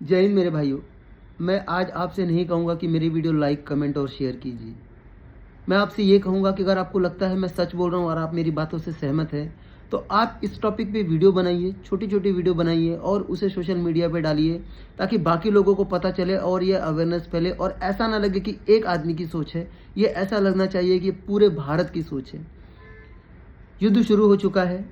जय हिंद मेरे भाइयों। मैं आज आपसे नहीं कहूँगा कि मेरी वीडियो लाइक, कमेंट और शेयर कीजिए। मैं आपसे ये कहूँगा कि अगर आपको लगता है मैं सच बोल रहा हूँ और आप मेरी बातों से सहमत हैं, तो आप इस टॉपिक पे वीडियो बनाइए, छोटी-छोटी वीडियो बनाइए और उसे सोशल मीडिया पे डालिए, ताकि बाकी लोगों को पता चले और ये अवेयरनेस फैले और ऐसा ना लगे कि एक आदमी की सोच है, ये ऐसा लगना चाहिए कि पूरे भारत की सोच है। युद्ध शुरू हो चुका है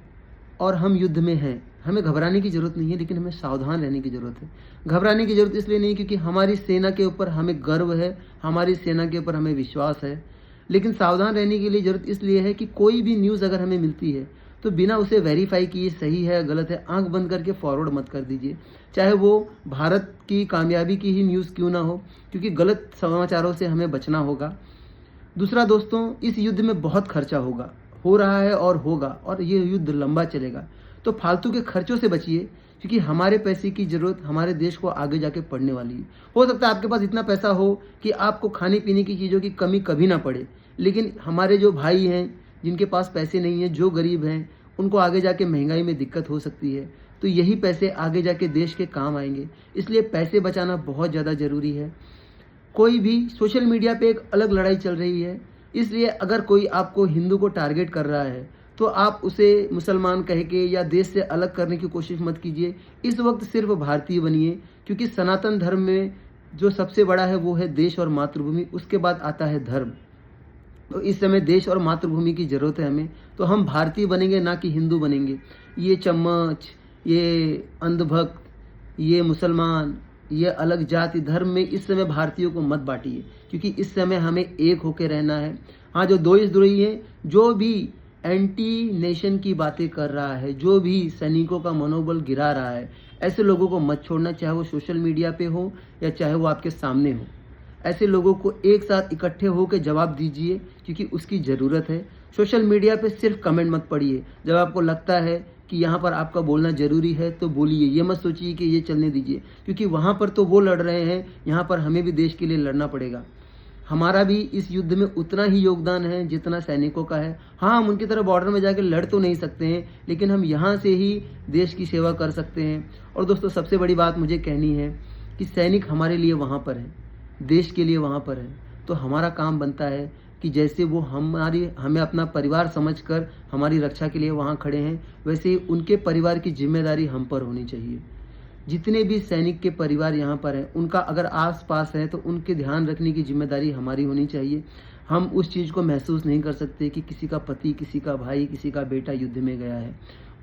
और हम युद्ध में हैं। हमें घबराने की ज़रूरत नहीं है, लेकिन हमें सावधान रहने की ज़रूरत है। घबराने की ज़रूरत इसलिए नहीं क्योंकि हमारी सेना के ऊपर हमें गर्व है, हमारी सेना के ऊपर हमें विश्वास है। लेकिन सावधान रहने के लिए ज़रूरत इसलिए है कि कोई भी न्यूज़ अगर हमें मिलती है, तो बिना उसे वेरीफ़ाई किए सही है, गलत है, आँख बंद करके फॉरवर्ड मत कर दीजिए। चाहे वो भारत की कामयाबी की ही न्यूज़ क्यों ना हो, क्योंकि गलत समाचारों से हमें बचना होगा। दूसरा दोस्तों, इस युद्ध में बहुत खर्चा होगा, हो रहा है और होगा, और ये युद्ध लंबा चलेगा। तो फालतू के खर्चों से बचिए, क्योंकि हमारे पैसे की ज़रूरत हमारे देश को आगे जाके पड़ने वाली है। हो सकता है आपके पास इतना पैसा हो कि आपको खाने पीने की चीज़ों की कमी कभी ना पड़े, लेकिन हमारे जो भाई हैं, जिनके पास पैसे नहीं हैं, जो गरीब हैं, उनको आगे जाके महंगाई में दिक्कत हो सकती है। तो यही पैसे आगे जाके देश के काम आएंगे। इसलिए पैसे बचाना बहुत ज़्यादा ज़रूरी है। कोई भी सोशल मीडिया पे एक अलग लड़ाई चल रही है, इसलिए अगर कोई आपको हिंदू को टारगेट कर रहा है, तो आप उसे मुसलमान कह के या देश से अलग करने की कोशिश मत कीजिए। इस वक्त सिर्फ भारतीय बनिए, क्योंकि सनातन धर्म में जो सबसे बड़ा है वो है देश और मातृभूमि, उसके बाद आता है धर्म। तो इस समय देश और मातृभूमि की ज़रूरत है हमें, तो हम भारतीय बनेंगे, ना कि हिंदू बनेंगे। ये चम्मच, ये अंधभक्त, ये मुसलमान, ये अलग जाति धर्म में इस समय भारतीयों को मत बांटिए, क्योंकि इस समय हमें एक होकर रहना है। हाँ, जो देशद्रोही है, जो भी एंटी नेशन की बातें कर रहा है, जो भी सैनिकों का मनोबल गिरा रहा है, ऐसे लोगों को मत छोड़ना, चाहे वो सोशल मीडिया पे हो या चाहे वो आपके सामने हो। ऐसे लोगों को एक साथ इकट्ठे होकर जवाब दीजिए, क्योंकि उसकी ज़रूरत है। सोशल मीडिया पे सिर्फ कमेंट मत पढ़िए। जब आपको लगता है कि यहाँ पर आपका बोलना ज़रूरी है तो बोलिए, ये मत सोचिए कि ये चलने दीजिए, क्योंकि वहाँ पर तो वो लड़ रहे हैं, यहाँ पर हमें भी देश के लिए लड़ना पड़ेगा। हमारा भी इस युद्ध में उतना ही योगदान है जितना सैनिकों का है। हाँ, हम उनकी तरह बॉर्डर में जाकर लड़ तो नहीं सकते हैं, लेकिन हम यहाँ से ही देश की सेवा कर सकते हैं। और दोस्तों, सबसे बड़ी बात मुझे कहनी है कि सैनिक हमारे लिए वहाँ पर हैं, देश के लिए वहाँ पर हैं। तो हमारा काम बनता है कि जैसे वो हमें अपना परिवार समझकर हमारी रक्षा के लिए वहाँ खड़े हैं, वैसे ही उनके परिवार की जिम्मेदारी हम पर होनी चाहिए। जितने भी सैनिक के परिवार यहाँ पर हैं, उनका अगर आस-पास है तो उनके ध्यान रखने की जिम्मेदारी हमारी होनी चाहिए। हम उस चीज़ को महसूस नहीं कर सकते कि किसी का पति, किसी का भाई, किसी का बेटा युद्ध में गया है।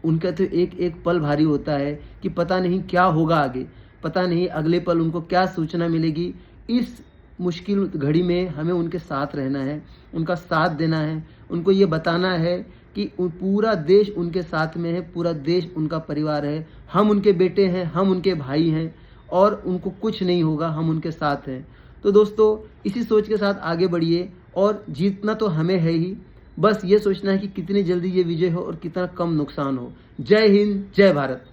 उनका तो एक-एक पल भारी होता है कि पता नहीं क्या होगा आगे, पता नहीं अगले पल उनको क्या सूचना मिलेगी। इस मुश्किल घड़ी में हमें उनके साथ रहना है, उनका साथ देना है, उनको ये बताना है कि पूरा देश उनके साथ में है, पूरा देश उनका परिवार है। हम उनके बेटे हैं, हम उनके भाई हैं और उनको कुछ नहीं होगा, हम उनके साथ हैं। तो दोस्तों, इसी सोच के साथ आगे बढ़िए और जीतना तो हमें है ही। बस ये सोचना है कि कितनी जल्दी ये विजय हो और कितना कम नुकसान हो। जय हिंद, जय भारत।